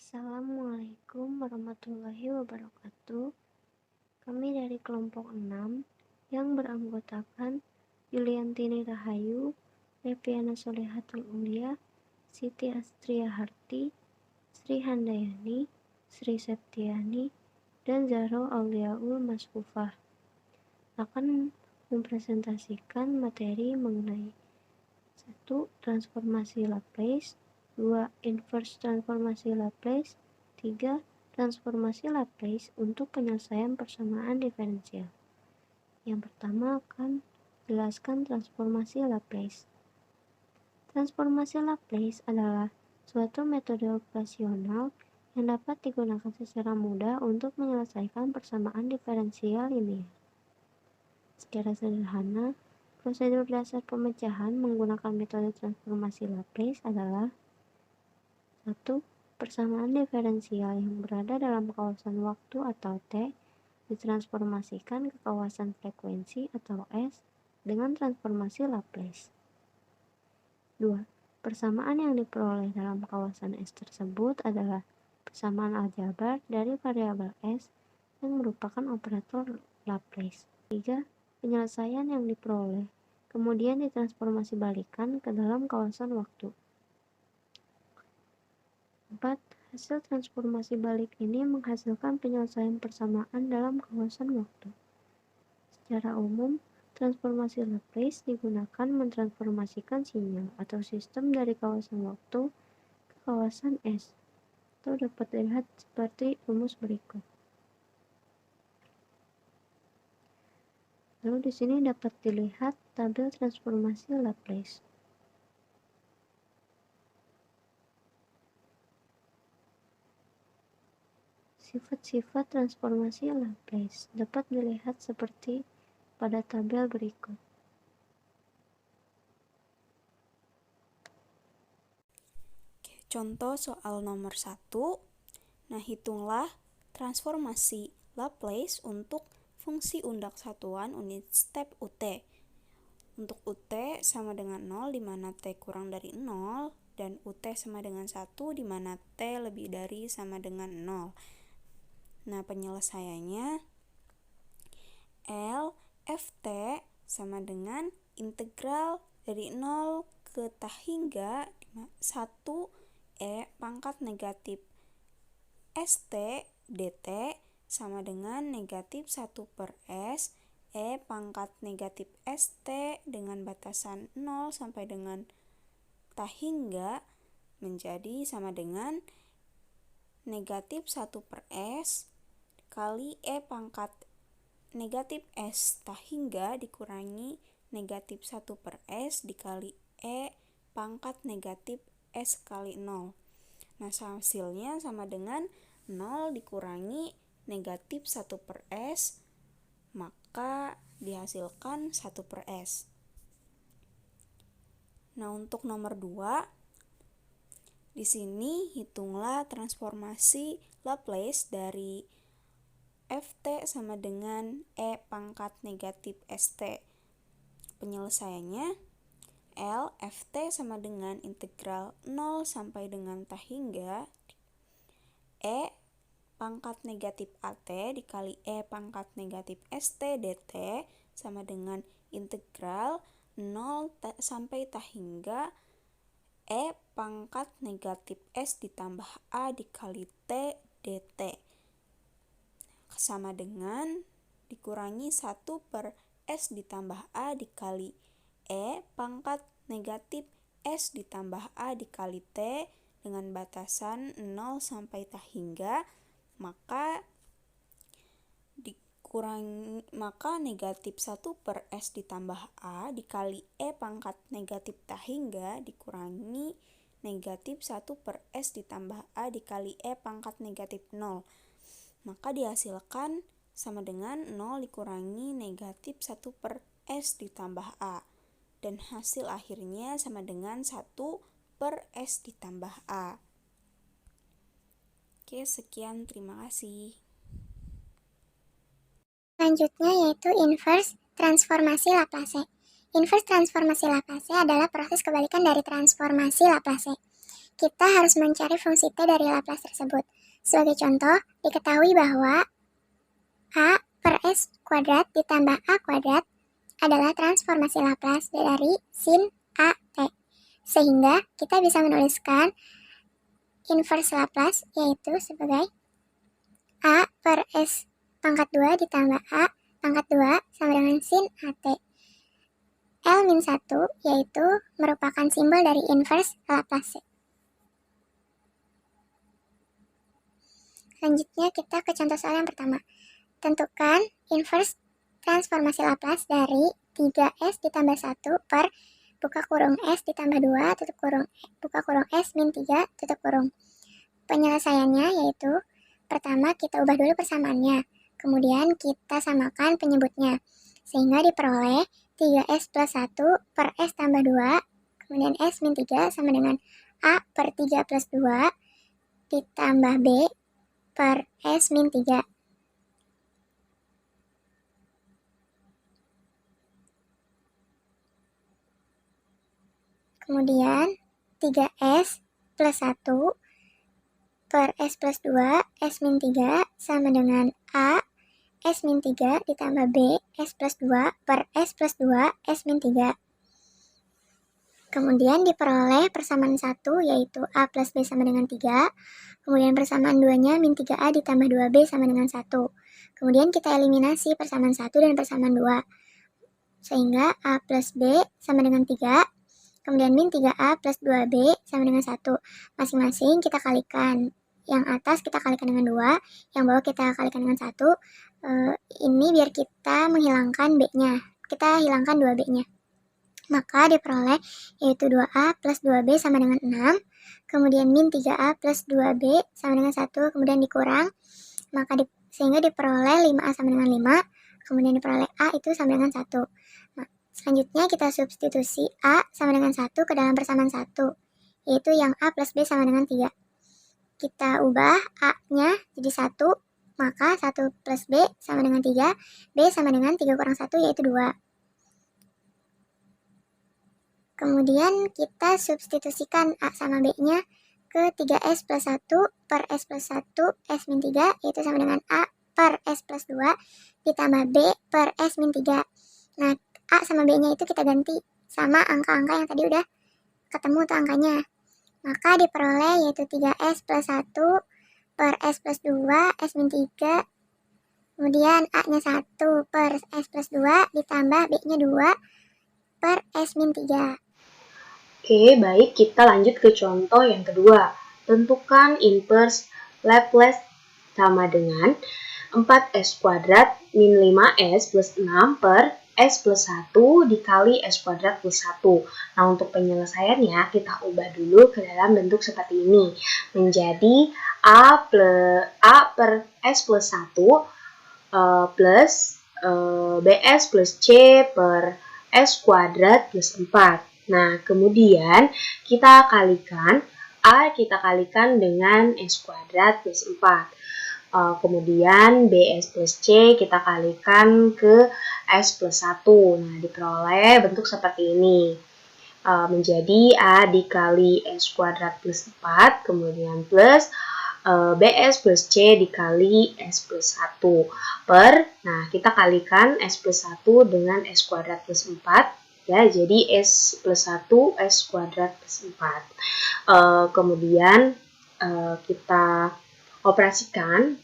Assalamualaikum warahmatullahi wabarakatuh. Kami dari kelompok 6 yang beranggotakan Yuliantini Rahayu, Reviana Solehatul Ulia, Siti Astria Harti, Sri Handayani, Sri Septiani, dan Zahro Auliaul Masfufah akan mempresentasikan materi mengenai 1. Transformasi Laplace, 2. Inverse transformasi Laplace, 3. Transformasi Laplace untuk penyelesaian persamaan diferensial. Yang pertama akan jelaskan transformasi Laplace. Transformasi Laplace adalah suatu metode operasional yang dapat digunakan secara mudah untuk menyelesaikan persamaan diferensial linear. Secara sederhana, prosedur dasar pemecahan menggunakan metode transformasi Laplace adalah 1. Persamaan diferensial yang berada dalam kawasan waktu atau T ditransformasikan ke kawasan frekuensi atau S dengan transformasi Laplace. 2. Persamaan yang diperoleh dalam kawasan S tersebut adalah persamaan aljabar dari variabel S yang merupakan operator Laplace. 3. Penyelesaian yang diperoleh kemudian ditransformasi balikan ke dalam kawasan waktu. 4. Hasil transformasi balik ini menghasilkan penyelesaian persamaan dalam kawasan waktu. Secara umum, transformasi Laplace digunakan mentransformasikan sinyal atau sistem dari kawasan waktu ke kawasan S, atau dapat dilihat seperti rumus berikut. Lalu di sini dapat dilihat tabel transformasi Laplace. Sifat-sifat transformasi Laplace dapat dilihat seperti pada tabel berikut. Contoh soal nomor 1. Nah, hitunglah transformasi Laplace untuk fungsi undak satuan unit step UT. Untuk UT sama dengan 0 di mana T kurang dari 0 dan UT sama dengan 1 di mana T lebih dari sama dengan 0. Nah, penyelesaiannya L Ft sama dengan integral dari 0 ke T hingga 1 E pangkat negatif St dt sama dengan negatif 1 per S E pangkat negatif St dengan batasan 0 sampai dengan T hingga menjadi sama dengan negatif 1 per S kali E pangkat negatif S T hingga dikurangi negatif 1 per S dikali E pangkat negatif S kali 0. Nah, hasilnya sama dengan 0 dikurangi negatif 1 per S, maka dihasilkan 1 per S. Nah, untuk nomor 2, di sini hitunglah transformasi Laplace dari Ft sama dengan E pangkat negatif St. Penyelesaiannya L Ft sama dengan integral 0 sampai dengan T hingga E pangkat negatif At dikali E pangkat negatif St dt sama dengan integral 0 sampai T hingga E pangkat negatif S ditambah A dikali T dt sama dengan dikurangi 1 per S ditambah A dikali E pangkat negatif S ditambah A dikali T dengan batasan 0 sampai T hingga, maka negatif 1 per S ditambah A dikali E pangkat negatif T hingga dikurangi negatif 1 per S ditambah A dikali E pangkat negatif 0. Maka dihasilkan sama dengan 0 dikurangi negatif 1 per S ditambah A. Dan hasil akhirnya sama dengan 1 per S ditambah A. Oke, sekian, terima kasih. Selanjutnya yaitu inverse transformasi Laplace. Inverse transformasi Laplace adalah proses kebalikan dari transformasi Laplace. kita harus mencari fungsi T dari Laplace tersebut. Sebagai contoh, diketahui bahwa A per S kuadrat ditambah A kuadrat adalah transformasi Laplace dari sin A T. Sehingga kita bisa menuliskan inverse Laplace yaitu sebagai A per S pangkat 2 ditambah A pangkat 2 sama dengan sin AT. L-1 yaitu merupakan simbol dari inverse Laplace. Selanjutnya kita ke contoh soal yang pertama. Tentukan inverse transformasi Laplace dari 3S ditambah 1 per buka kurung S ditambah 2 tutup kurung buka kurung S min 3 tutup kurung. Penyelesaiannya yaitu pertama kita ubah dulu persamaannya, kemudian kita samakan penyebutnya, sehingga diperoleh 3S plus 1 per S tambah 2, kemudian S min 3 sama dengan A per 3 plus 2 ditambah B per S min 3. Kemudian 3S plus 1 per S plus 2, S min 3 sama dengan A, S min 3 ditambah B, S plus 2 per S plus 2, S min 3. Kemudian diperoleh persamaan 1 yaitu A plus B sama dengan 3. Kemudian persamaan 2-nya min 3A ditambah 2B sama dengan 1. Kemudian kita eliminasi persamaan 1 dan persamaan 2. Sehingga A plus B sama dengan 3. Kemudian min 3A plus 2B sama dengan 1. Masing-masing kita kalikan. Yang atas kita kalikan dengan 2. Yang bawah kita kalikan dengan 1. Ini biar kita menghilangkan B-nya. Kita hilangkan 2B-nya. Maka diperoleh yaitu 2A plus 2B sama dengan 6. Kemudian min 3A plus 2B sama dengan 1. Kemudian dikurang. Maka sehingga diperoleh 5A sama dengan 5. Kemudian diperoleh A itu sama dengan 1. Nah, selanjutnya kita substitusi A sama dengan 1 ke dalam persamaan 1. Yaitu yang A plus B sama dengan 3. Kita ubah A-nya jadi 1. Maka 1 plus B sama dengan 3. B sama dengan 3 kurang 1 yaitu 2. Kemudian kita substitusikan A sama B-nya ke 3S plus 1 per S plus 1 S min 3 yaitu sama dengan A per S plus 2 ditambah B per S min 3. Nah, A sama B-nya itu kita ganti sama angka-angka yang tadi udah ketemu tuh angkanya. Maka diperoleh yaitu 3S plus 1 per S plus 2 S min 3. Kemudian A-nya 1 per S plus 2 ditambah B-nya 2 per S min 3. Oke, baik, kita lanjut ke contoh yang kedua. Tentukan inverse Laplace sama dengan 4S kuadrat min 5S plus 6 per S plus 1 dikali S kuadrat plus 1. Nah, untuk penyelesaiannya kita ubah dulu ke dalam bentuk seperti ini. Menjadi A per S plus 1 plus BS plus C per S kuadrat plus 4. Nah, kemudian kita kalikan A kita kalikan dengan S kuadrat plus 4. Kemudian BS plus C kita kalikan ke S plus 1. Nah, diperoleh bentuk seperti ini. Menjadi A dikali S kuadrat plus 4, kemudian plus BS plus C dikali S plus 1 per, nah kita kalikan S plus 1 dengan S kuadrat plus 4. Ya, jadi S plus 1 S kuadrat plus 4. Kemudian kita operasikan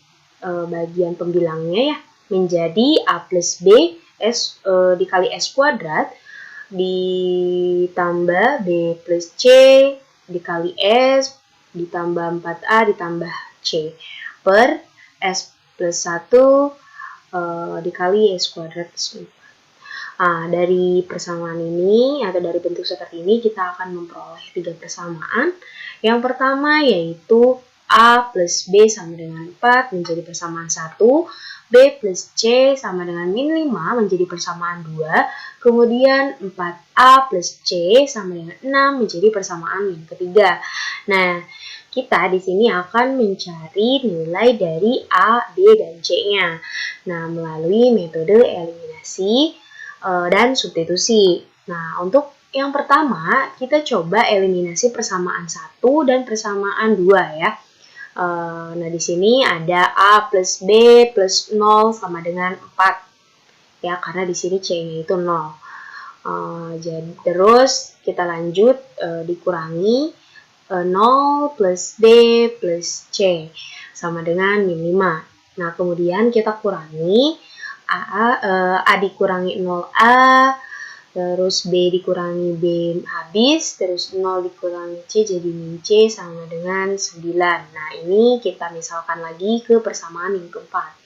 bagian pembilangnya ya, menjadi A plus B S dikali S kuadrat ditambah B plus C dikali S ditambah 4A ditambah C per S plus 1 dikali S kuadrat plus 4. Dari persamaan ini atau dari bentuk seperti ini kita akan memperoleh 3 persamaan. Yang pertama yaitu A plus B sama dengan 4 menjadi persamaan 1, B plus C sama dengan min 5 menjadi persamaan 2, kemudian 4A plus C sama dengan 6 menjadi persamaan yang ketiga. Nah, kita di sini akan mencari nilai dari A, B, dan C-nya. Nah, melalui metode eliminasi dan substitusi. Nah, untuk Yang pertama, kita coba eliminasi persamaan 1 dan persamaan 2 ya. Nah, di sini ada A plus B plus 0 sama dengan 4. Ya, karena di sini C-nya itu 0. Jadi terus kita lanjut dikurangi 0 plus B plus C sama dengan min 5. Nah, kemudian kita kurangi A dikurangi 0A, terus B dikurangi B habis, terus 0 dikurangi C jadi min C sama dengan 9. Nah, ini kita misalkan lagi ke persamaan yang keempat.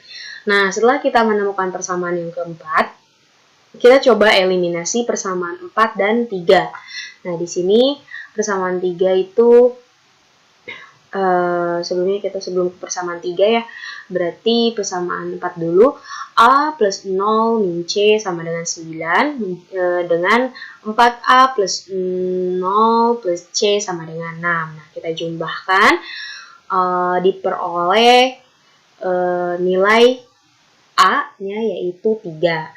Nah, setelah kita menemukan persamaan yang keempat, kita coba eliminasi persamaan 4 dan 3. Nah, di sini persamaan 3 itu sebelum persamaan 3 ya, berarti persamaan 4 dulu. A plus 0 min C sama dengan 9, dengan 4A plus 0 plus C sama dengan 6. Nah, kita jumlahkan, diperoleh nilai A-nya yaitu 3.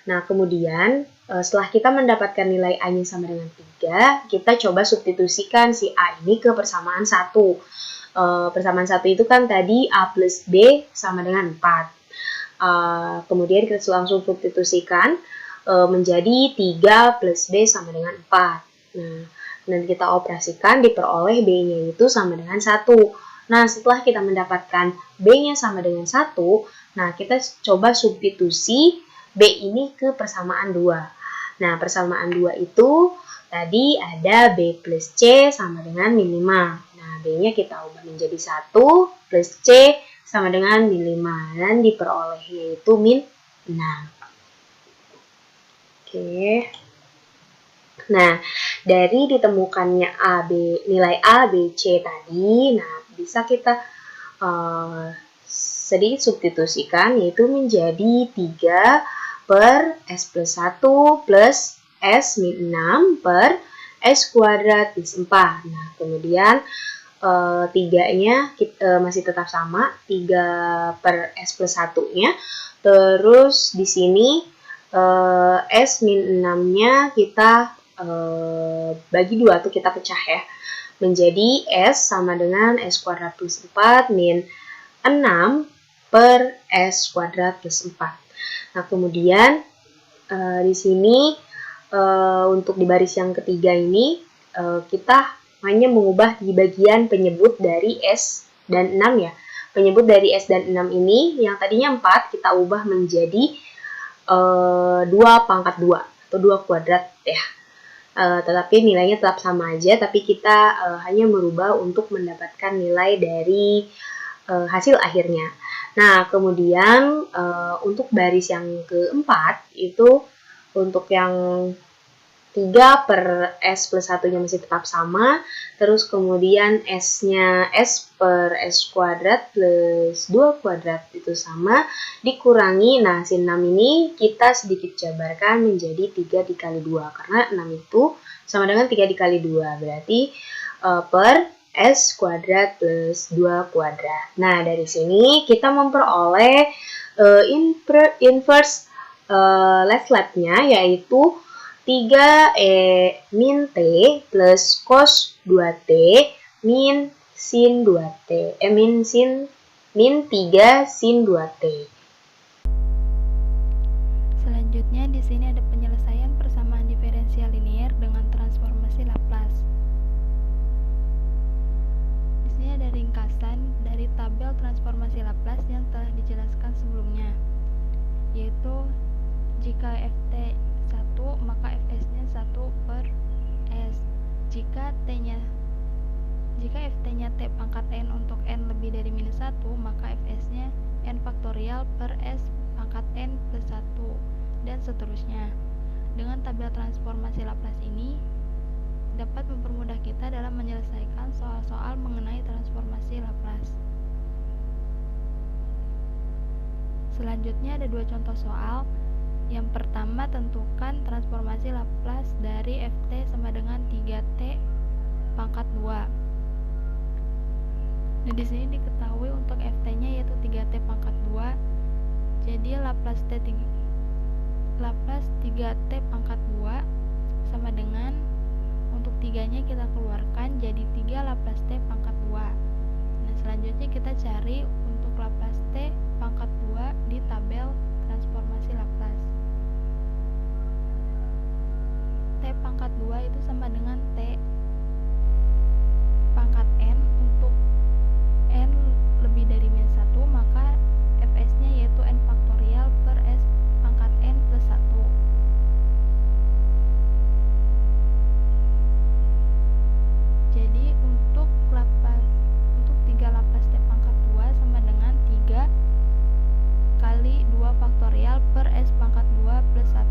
Nah, kemudian setelah kita mendapatkan nilai A-nya sama dengan 3, kita coba substitusikan si A ini ke persamaan 1. Persamaan 1 itu kan tadi A plus B sama dengan 4. Kemudian kita langsung substitusikan menjadi 3 plus B sama dengan 4. Nah, nanti kita operasikan, diperoleh B-nya itu sama dengan 1. Nah, setelah kita mendapatkan B-nya sama dengan 1, nah kita coba substitusi B ini ke persamaan 2. Nah, persamaan 2 itu tadi ada B plus C sama dengan min 5. Nah, B-nya kita ubah menjadi 1 plus C sama dengan min 5. Dan diperoleh yaitu min 6. Oke. Nah, dari ditemukannya nilai A, B, C tadi, nah bisa kita sedikit substitusikan, yaitu menjadi 3 per S plus 1 plus S min 6 per S kuadrat plus 4. Nah, kemudian 3-nya masih tetap sama, 3 per S plus 1-nya. Terus di sini S min 6-nya kita bagi 2 tuh kita pecah ya. Menjadi S sama dengan S kuadrat plus 4 min 6 per S kuadrat plus 4. Nah, kemudian di sini untuk di baris yang ketiga ini kita hanya mengubah di bagian penyebut dari S dan 6 ya. Penyebut dari S dan 6 ini yang tadinya 4 kita ubah menjadi 2 pangkat 2 atau 2 kuadrat ya. Tetapi nilainya tetap sama aja, tapi kita hanya merubah untuk mendapatkan nilai dari hasil akhirnya. Nah, kemudian untuk baris yang keempat itu untuk yang 3 per S plus 1-nya masih tetap sama, terus kemudian S-nya S per S kuadrat plus 2 kuadrat itu sama, dikurangi, nah si 6 ini kita sedikit jabarkan menjadi 3 dikali 2, karena 6 itu sama dengan 3 dikali 2, berarti per S kuadrat plus 2 kuadrat. Nah, dari sini kita memperoleh inverse left lap-nya, yaitu 3E min T plus cos 2T min sin 2T. Min 3 sin 2T. Selanjutnya di sini ada penyelesaian persamaan diferensial linier dengan transformasi Laplace. Di sini ada ringkasan dari tabel transformasi Laplace yang telah dijelaskan sebelumnya, yaitu jika ft 1 maka fs-nya 1 per s. Jika ft-nya t pangkat n untuk n lebih dari minus 1, maka fs-nya n faktorial per s pangkat n plus 1, dan seterusnya. Dengan tabel transformasi Laplace ini dapat mempermudah kita dalam menyelesaikan soal-soal mengenai transformasi Laplace. Selanjutnya ada 2 contoh soal. Yang pertama, tentukan transformasi Laplace dari ft sama dengan 3t pangkat 2. Nah, di sini diketahui untuk ft-nya yaitu 3t pangkat 2. Jadi Laplace 3t pangkat 2 sama dengan untuk 3-nya kita keluarkan jadi 3 Laplace T pangkat 2. Nah, selanjutnya kita cari untuk Laplace T pangkat 2 di tabel transformasi Laplace. T pangkat 2 itu sama dengan T pangkat N. Untuk N lebih dari minus 1, maka Fs-nya yaitu N faktorial per S pangkat N plus 1. Jadi untuk 3 Laplace T pangkat 2 sama dengan 3 kali 2 faktorial per S pangkat 2 plus 1.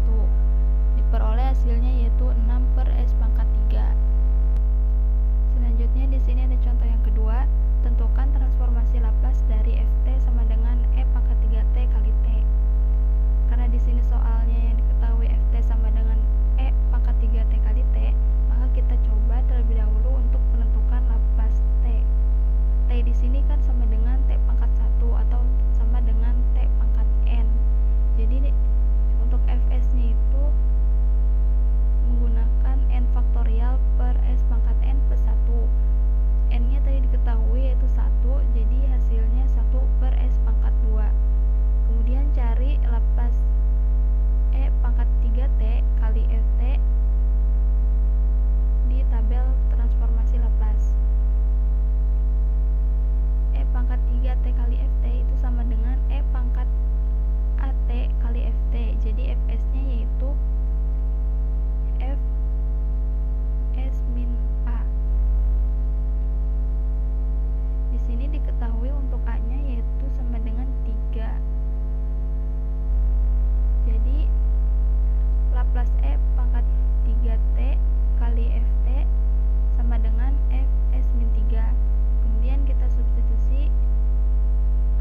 Diperoleh hasilnya yaitu 6 per S pangkat 3. Selanjutnya di sini ada contoh yang kedua. Tentukan transformasi Laplace dari Ft sama dengan E pangkat 3T kali T. Karena di sini soalnya yang diketahui Ft sama dengan E pangkat 3T kali T, maka kita coba terlebih dahulu untuk menentukan Laplace T. T di sini kan sama dengan T pangkat 1 atau sama dengan T pangkat N. Jadi untuk Fs-nya itu menggunakan N faktorial per S pangkat N plus 1. N-nya tadi diketahui yaitu 1, jadi hasilnya 1 per S pangkat 2. Kemudian cari Laplace E pangkat 3T kali Ft di tabel transformasi Laplace. E pangkat 3T kali Ft itu sama dengan E pangkat AT kali Ft. Jadi Fs-nya yaitu Fs min A. Di sini diketahui untuk A-nya yaitu sama dengan 3. Jadi Laplace E pangkat 3T kali Ft sama dengan Fs min 3. Kemudian kita substitusi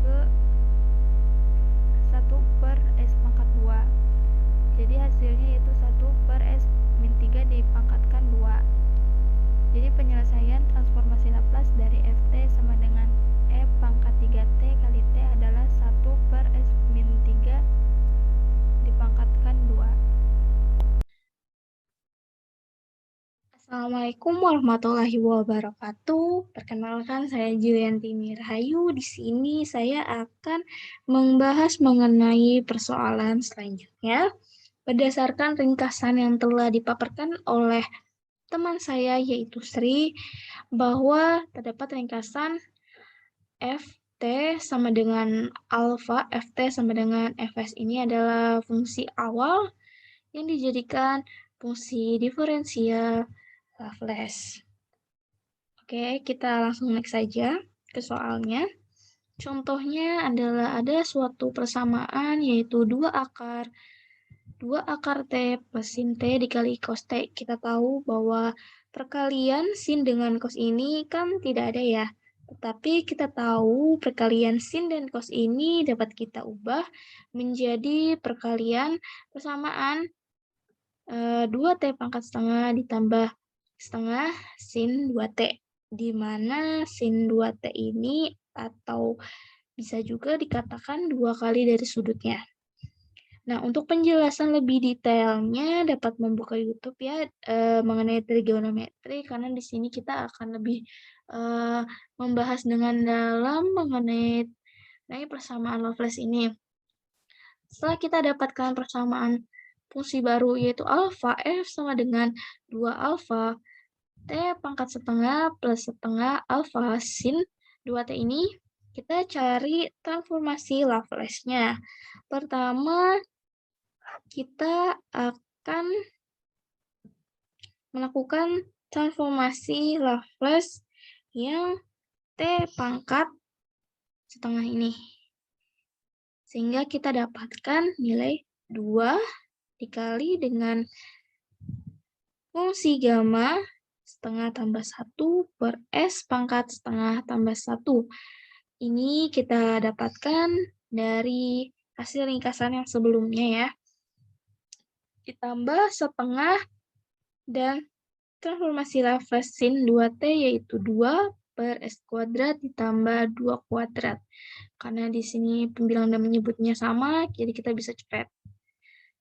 ke 1 per S pangkat 2. Jadi hasilnya yaitu 1 per S min 3 dipangkatkan 2. Jadi penyelesaian transformasi Laplace dari Ft sama dengan E pangkat 3T kali T adalah 1 per S min 3 dipangkatkan 2. Assalamualaikum warahmatullahi wabarakatuh. Perkenalkan, saya Julianti Mirhayu. Di sini saya akan membahas mengenai persoalan selanjutnya berdasarkan ringkasan yang telah dipaparkan oleh teman saya yaitu Sri, bahwa terdapat ringkasan Ft sama dengan alfa. Ft sama dengan Fs ini adalah fungsi awal yang dijadikan fungsi diferensial Laplace. Oke, kita langsung next saja ke soalnya. Contohnya adalah ada suatu persamaan yaitu 2 akar T plus sin T dikali cos T. Kita tahu bahwa perkalian sin dengan cos ini kan tidak ada ya. Tetapi kita tahu perkalian sin dan cos ini dapat kita ubah menjadi perkalian persamaan 2T pangkat setengah ditambah setengah sin 2T, di mana sin 2T ini atau bisa juga dikatakan 2 kali dari sudutnya. Nah, untuk penjelasan lebih detailnya dapat membuka YouTube ya mengenai trigonometri, karena di sini kita akan lebih membahas dengan dalam mengenai persamaan Laplace ini. Setelah kita dapatkan persamaan fungsi baru yaitu alfa, F sama dengan 2 alfa T pangkat setengah plus setengah alfa sin 2T ini, kita cari transformasi Laplace-nya. Pertama, kita akan melakukan transformasi Laplace yang T pangkat setengah ini. Sehingga kita dapatkan nilai 2 dikali dengan fungsi gamma setengah tambah 1 per S pangkat setengah tambah 1. Ini kita dapatkan dari hasil ringkasan yang sebelumnya ya. Ditambah setengah dan transformasi Laplace sin 2T yaitu 2 per S kuadrat ditambah 2 kuadrat. Karena di sini pembilang dan menyebutnya sama, jadi kita bisa coret.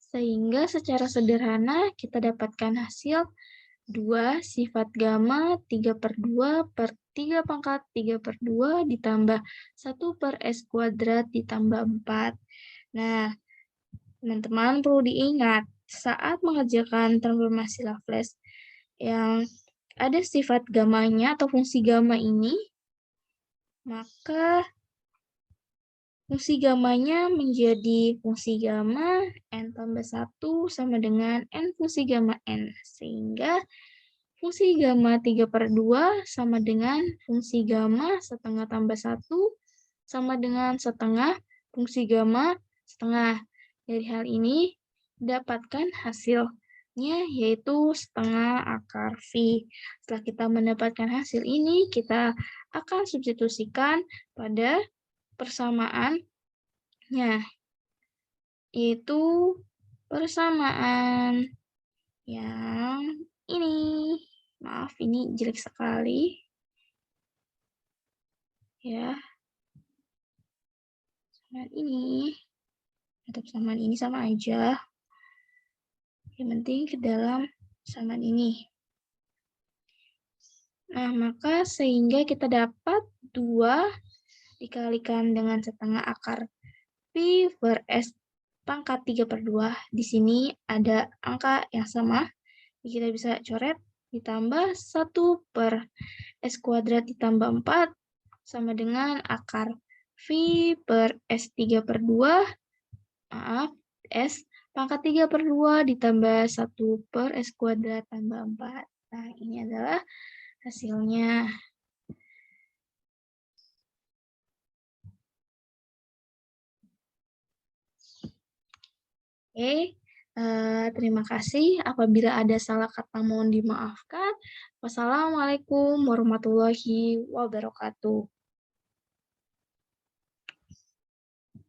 Sehingga secara sederhana kita dapatkan hasil 2 sifat gamma 3/2 per 3 pangkat 3/2 ditambah 1 per S kuadrat ditambah 4. Nah, teman-teman perlu diingat, saat mengerjakan transformasi Laplace yang ada sifat gamanya atau fungsi gamma ini, maka fungsi gamanya menjadi fungsi gamma n tambah 1 sama dengan n fungsi gamma n. Sehingga fungsi gamma 3/2 sama dengan fungsi gamma setengah tambah 1 sama dengan setengah fungsi gamma setengah. Dari hal ini, dapatkan hasilnya yaitu setengah akar V. Setelah kita mendapatkan hasil ini, kita akan substitusikan pada persamaannya, yaitu persamaan yang ini. Maaf, ini jelek sekali. Ya. Persamaan ini. Atau persamaan ini sama aja. Yang penting ke dalam persamaan ini. Nah, maka sehingga kita dapat 2 dikalikan dengan setengah akar V per S pangkat 3/2. Di sini ada angka yang sama. Kita bisa coret ditambah 1 per S kuadrat ditambah 4 sama dengan akar V per S 3/2. Maaf, S pangkat 3/2 ditambah 1 per S kuadrat tambah 4. Nah, ini adalah hasilnya. Oke, terima kasih. Apabila ada salah kata mohon dimaafkan. Wassalamualaikum warahmatullahi wabarakatuh.